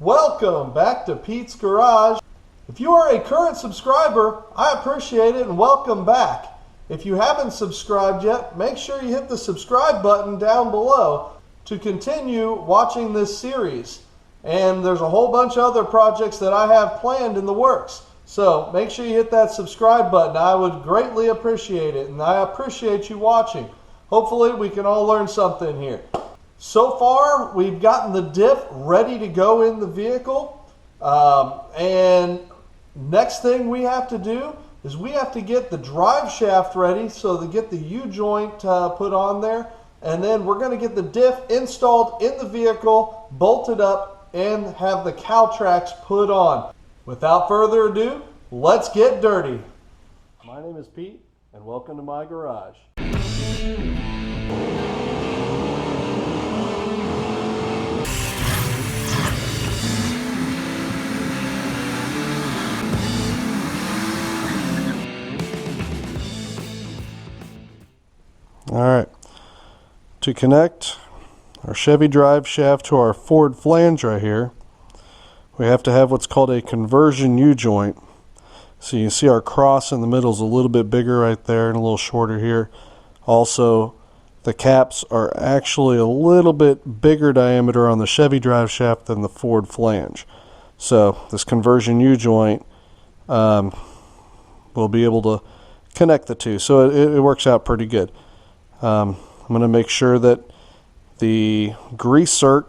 Welcome back to Pete's Garage. If you are a current subscriber, I appreciate it and welcome back. If you haven't subscribed yet, make sure you hit the subscribe button down below to continue watching this series. And there's a whole bunch of other projects that I have planned in the works. So make sure you hit that subscribe button. I would greatly appreciate it, and I appreciate you watching. Hopefully we can all learn something here. So far, we've gotten the diff ready to go in the vehicle. And next thing we have to do is we have to get the drive shaft ready so to get the U-joint put on there. And then we're going to get the diff installed in the vehicle, bolted up, and have the Caltracs put on. Without further ado, let's get dirty. My name is Pete, and welcome to my garage. Alright, to connect our Chevy drive shaft to our Ford flange right here, we have to have what's called a conversion U-joint. So you can see our cross in the middle is a little bit bigger right there and a little shorter here. Also, the caps are actually a little bit bigger diameter on the Chevy drive shaft than the Ford flange. So this conversion U-joint will be able to connect the two. So it works out pretty good. I'm going to make sure that the grease zerk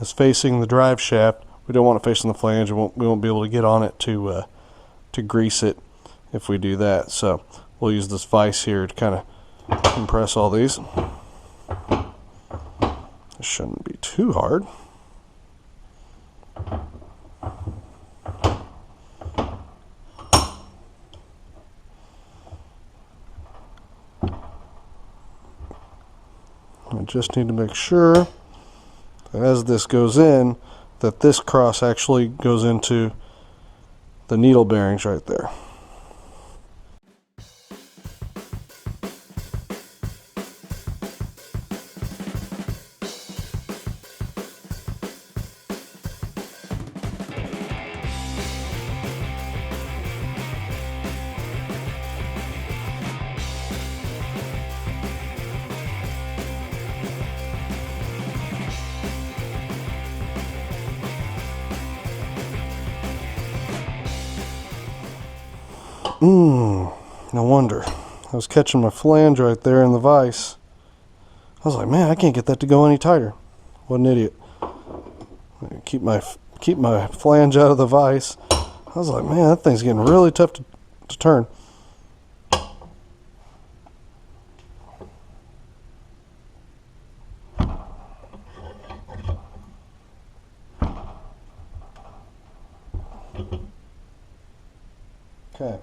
is facing the drive shaft. We don't want it facing the flange. We won't be able to get on it to grease it if we do that. So we'll use this vise here to kind of compress all these. It shouldn't be too hard. I just need to make sure that as this goes in, that this cross actually goes into the needle bearings right there. No wonder. I was catching my flange right there in the vise. I was like, man, I can't get that to go any tighter. What an idiot. Keep my flange out of the vise. I was like, man, that thing's getting really tough to turn. Okay.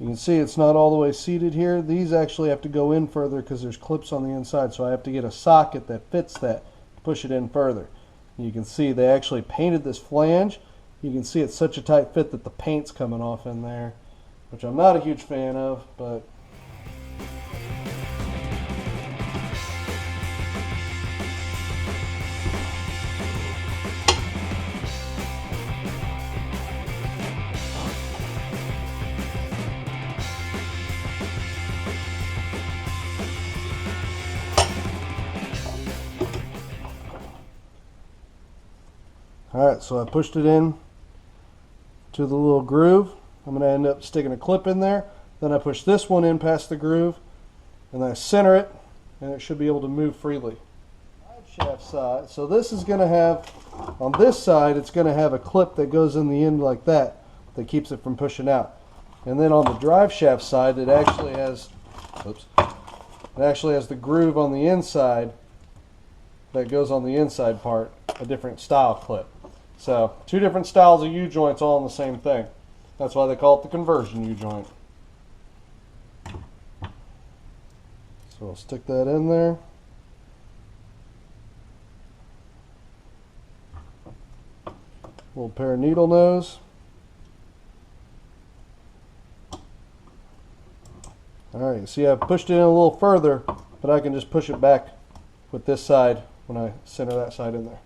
You can see it's not all the way seated here. These actually have to go in further because there's clips on the inside, so I have to get a socket that fits that to push it in further. You can see they actually painted this flange. You can see it's such a tight fit that the paint's coming off in there, which I'm not a huge fan of, but alright, so I pushed it in to the little groove. I'm going to end up sticking a clip in there. Then I push this one in past the groove, and then I center it, and it should be able to move freely. Shaft side. So this is going to have, on this side, it's going to have a clip that goes in the end like that keeps it from pushing out. And then on the drive shaft side, it actually has, the groove on the inside that goes on the inside part, a different style clip. So, two different styles of U-joints all in the same thing. That's why they call it the conversion U-joint. So I'll stick that in there. Little pair of needle nose. Alright, see I've pushed it in a little further, but I can just push it back with this side when I center that side in there.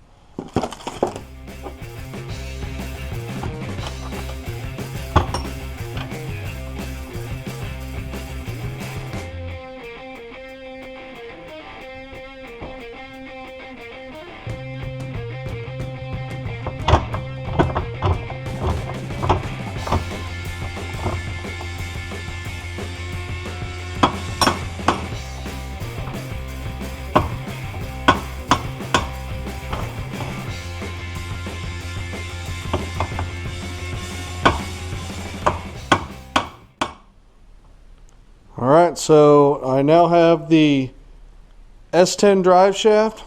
so I now have the S10 drive shaft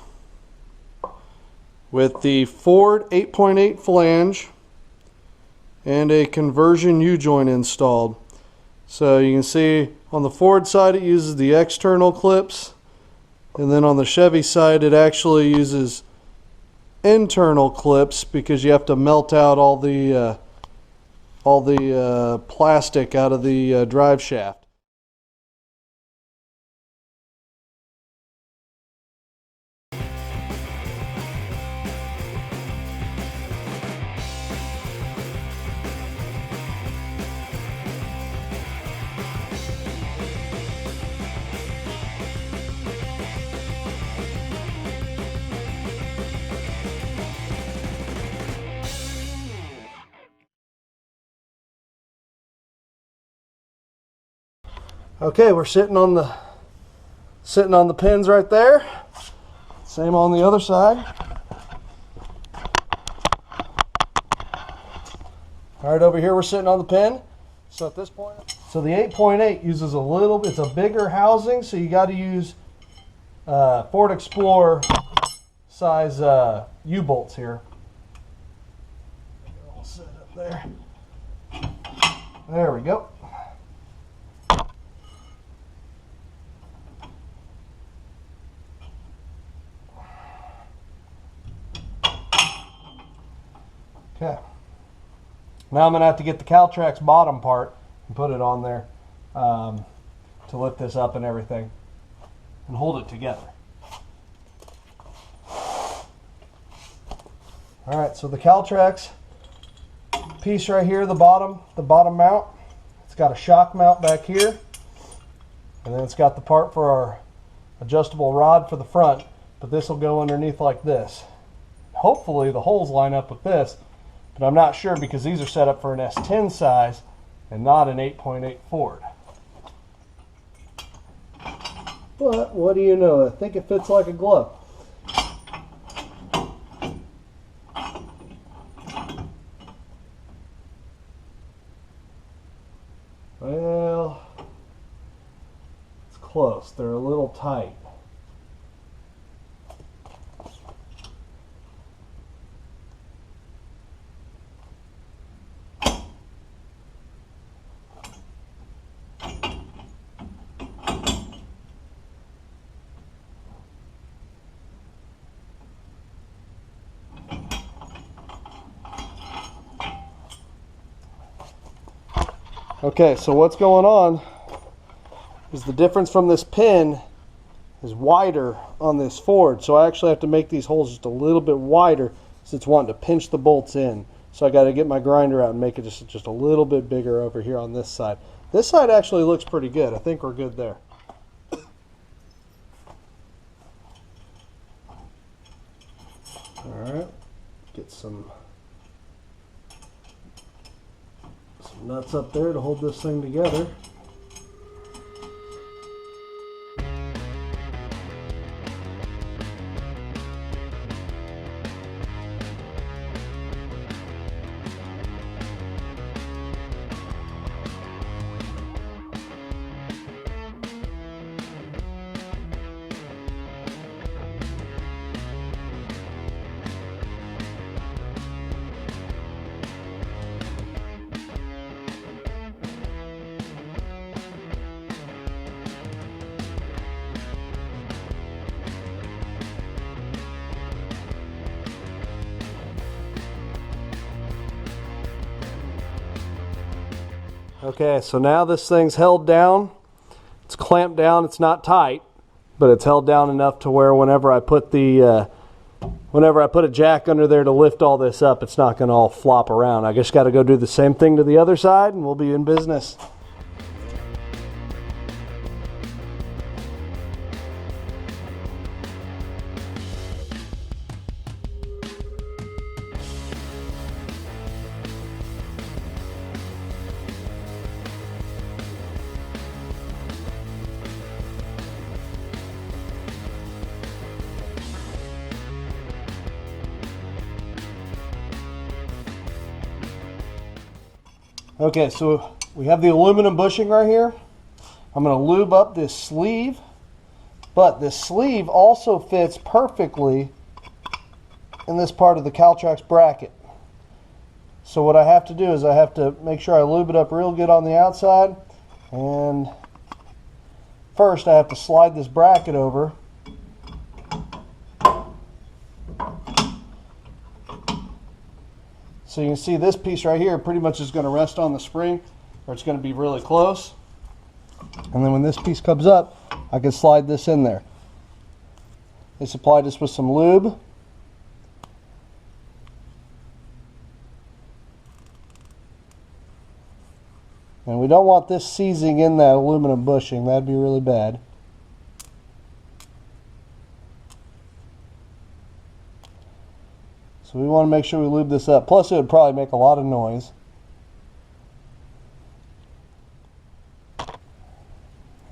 with the Ford 8.8 flange and a conversion U-joint installed. So you can see on the Ford side it uses the external clips, and then on the Chevy side it actually uses internal clips because you have to melt out all the plastic out of the drive shaft. Okay, we're sitting on the pins right there. Same on the other side. All right, over here we're sitting on the pin. So at this point, so the 8.8 uses a little bit, it's a bigger housing, so you got to use Ford Explorer size U-bolts here. I'll set it up there. There we go. Okay. Now I'm going to have to get the Caltracs bottom part and put it on there to lift this up and everything and hold it together. Alright, so the Caltracs piece right here, the bottom mount, it's got a shock mount back here, and then it's got the part for our adjustable rod for the front, but this will go underneath like this. Hopefully the holes line up with this, but I'm not sure because these are set up for an S10 size and not an 8.8 Ford. But what do you know? I think it fits like a glove. Well, it's close. They're a little tight. Okay, so what's going on is the difference from this pin is wider on this Ford, so I actually have to make these holes just a little bit wider since it's wanting to pinch the bolts in. So I got to get my grinder out and make it just a little bit bigger over here on this side. This side actually looks pretty good. I think we're good there. Alright, get some nuts up there to hold this thing together. Okay, so now this thing's held down. It's clamped down. It's not tight, but it's held down enough to where whenever I put a jack under there to lift all this up, it's not going to all flop around. I just got to go do the same thing to the other side, and we'll be in business. Okay, so we have the aluminum bushing right here. I'm going to lube up this sleeve, but this sleeve also fits perfectly in this part of the Caltracs bracket. So what I have to do is I have to make sure I lube it up real good on the outside, and first I have to slide this bracket over. So you can see this piece right here pretty much is going to rest on the spring, or it's going to be really close. And then when this piece comes up, I can slide this in there. They supplied this with some lube. And we don't want this seizing in that aluminum bushing. That'd be really bad. So we want to make sure we lube this up. Plus it would probably make a lot of noise.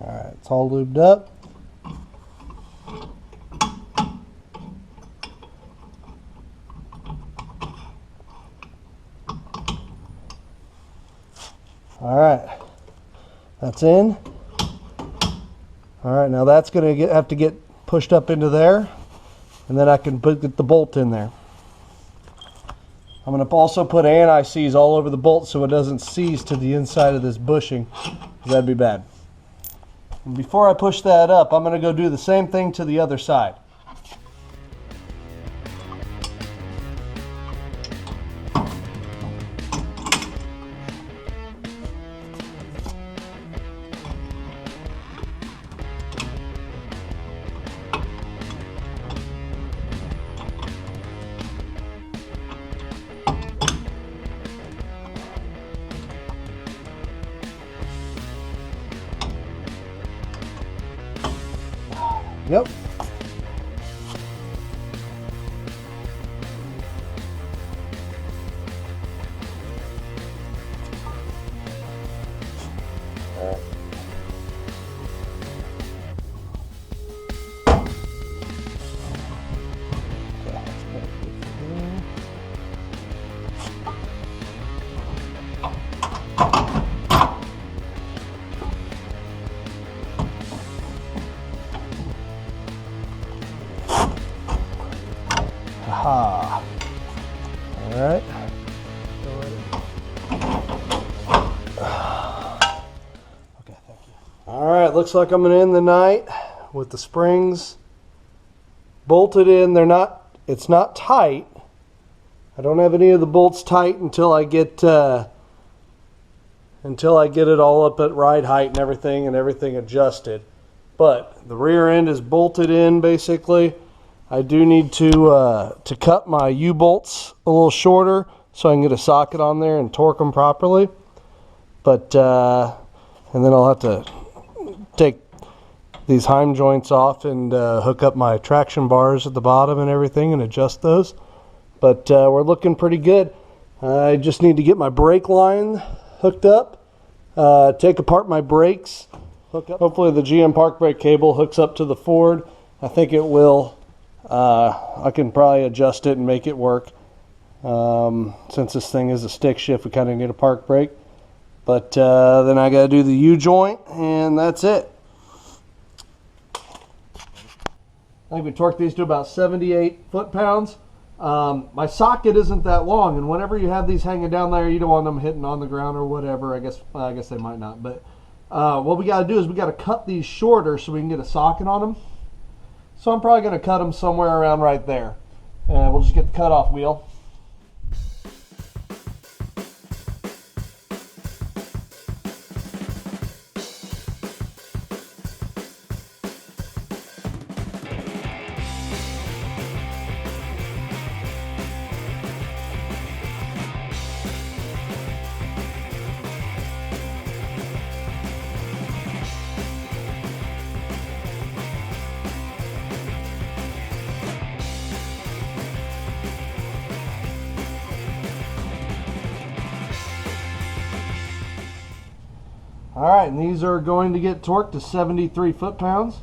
Alright, it's all lubed up. Alright, that's in. Alright, now that's going to have to get pushed up into there, and then I can get the bolt in there. I'm going to also put anti-seize all over the bolt so it doesn't seize to the inside of this bushing. That'd be bad. And before I push that up, I'm going to go do the same thing to the other side. Yep. Aha. All right. Okay, thank you. All right, looks like I'm gonna end the night with the springs bolted in. It's not tight. I don't have any of the bolts tight until I get it all up at ride height and everything adjusted. But the rear end is bolted in basically. I do need to cut my U-bolts a little shorter so I can get a socket on there and torque them properly. But and then I'll have to take these heim joints off and hook up my traction bars at the bottom and everything and adjust those. But we're looking pretty good. I just need to get my brake line hooked up, take apart my brakes, hook up. Hopefully the GM park brake cable hooks up to the Ford. I think it will. I can probably adjust it and make it work. Since this thing is a stick shift, we kind of need a park brake. But then I got to do the U-joint, and that's it. I think we torqued these to about 78 foot-pounds. My socket isn't that long, and whenever you have these hanging down there, you don't want them hitting on the ground or whatever. I guess they might not. But what we got to do is we got to cut these shorter so we can get a socket on them. So I'm probably going to cut them somewhere around right there. We'll just get the cutoff wheel. All right, and these are going to get torqued to 73 foot-pounds.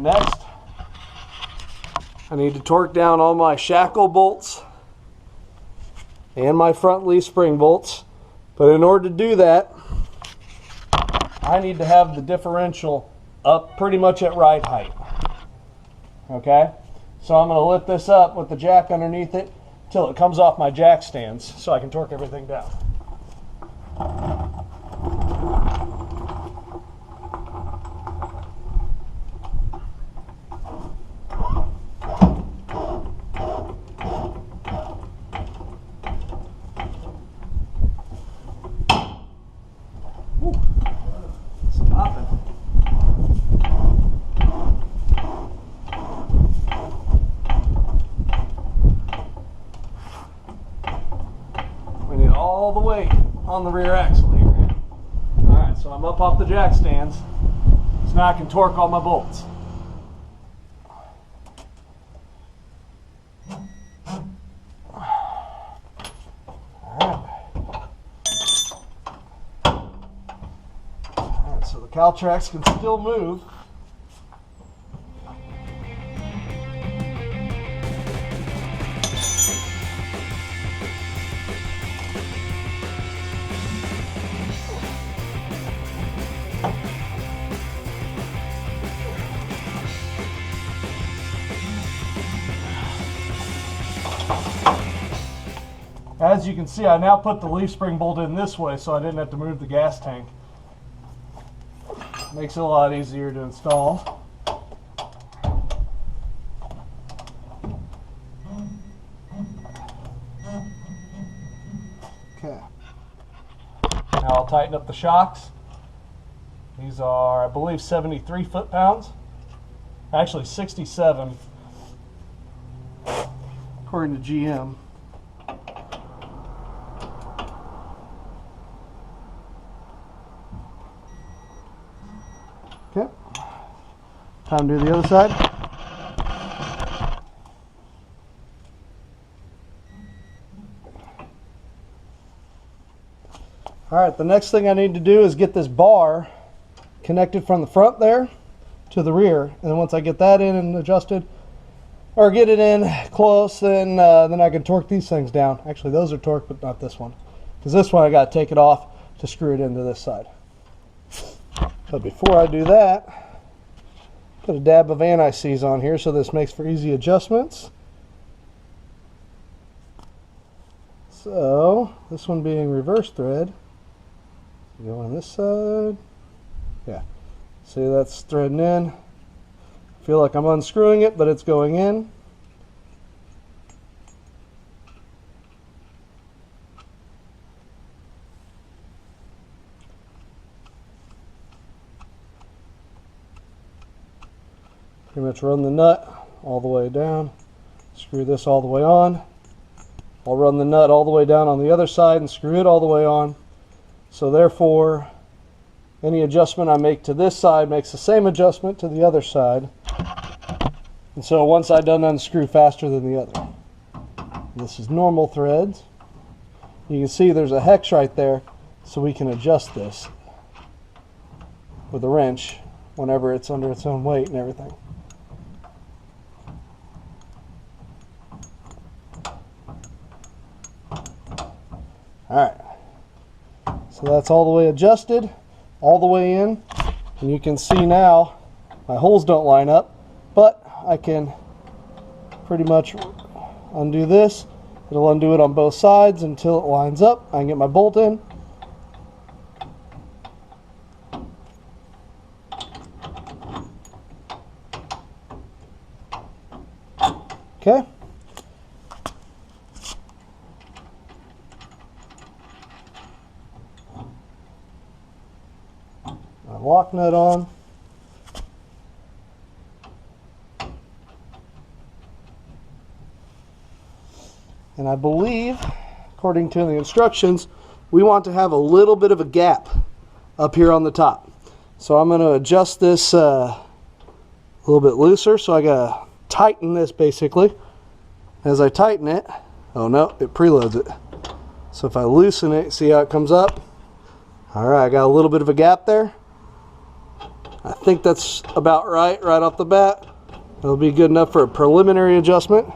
Alright, next I need to torque down all my shackle bolts and my front leaf spring bolts. But in order to do that, I need to have the differential up pretty much at ride height. Okay? So I'm going to lift this up with the jack underneath it till it comes off my jack stands so I can torque everything down. All the weight on the rear axle here. Alright, so I'm up off the jack stands. So now I can torque all my bolts. Alright, so the Caltracs can still move. As you can see, I now put the leaf spring bolt in this way so I didn't have to move the gas tank. Makes it a lot easier to install. Okay. Now I'll tighten up the shocks. These are, I believe, 73 foot-pounds. Actually 67 according to GM. Okay, time to do the other side. Alright, the next thing I need to do is get this bar connected from the front there to the rear. And then once I get that in and adjusted, or get it in close, then I can torque these things down. Actually, those are torqued, but not this one. Because this one I got to take it off to screw it into this side. But before I do that, put a dab of anti-seize on here so this makes for easy adjustments. So, this one being reverse thread, go on this side. Yeah, see that's threading in. I feel like I'm unscrewing it, but it's going in. Pretty much run the nut all the way down, screw this all the way on. I'll run the nut all the way down on the other side and screw it all the way on. So therefore, any adjustment I make to this side makes the same adjustment to the other side. And so one side doesn't unscrew faster than the other. This is normal threads. You can see there's a hex right there, so we can adjust this with a wrench whenever it's under its own weight and everything. Alright, so that's all the way adjusted, all the way in, and you can see now my holes don't line up, but I can pretty much undo this. It'll undo it on both sides until it lines up. I can get my bolt in. Okay. Lock nut on. And I believe, according to the instructions, we want to have a little bit of a gap up here on the top. So I'm going to adjust this a little bit looser. So I got to tighten this basically. As I tighten it, oh no, it preloads it. So if I loosen it, see how it comes up? Alright, I got a little bit of a gap there. I think that's about right off the bat. It'll be good enough for a preliminary adjustment.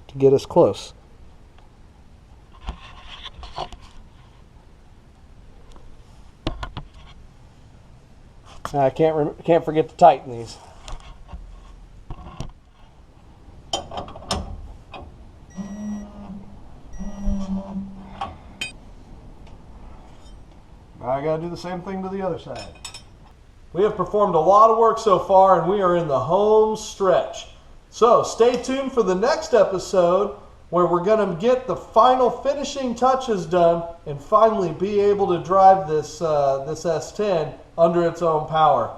To get us close. I can't forget to tighten these. I gotta do the same thing to the other side. We have performed a lot of work so far, and we are in the home stretch. So stay tuned for the next episode where we're gonna get the final finishing touches done and finally be able to drive this S10 under its own power.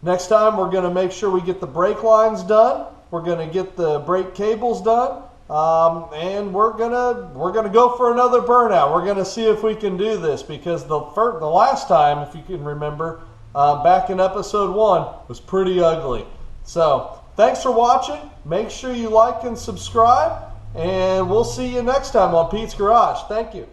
Next time we're gonna make sure we get the brake lines done. We're gonna get the brake cables done. And we're gonna go for another burnout. We're gonna see if we can do this, because the last time, if you can remember, back in episode 1, was pretty ugly. So thanks for watching. Make sure you like and subscribe, and we'll see you next time on Pete's Garage. Thank you.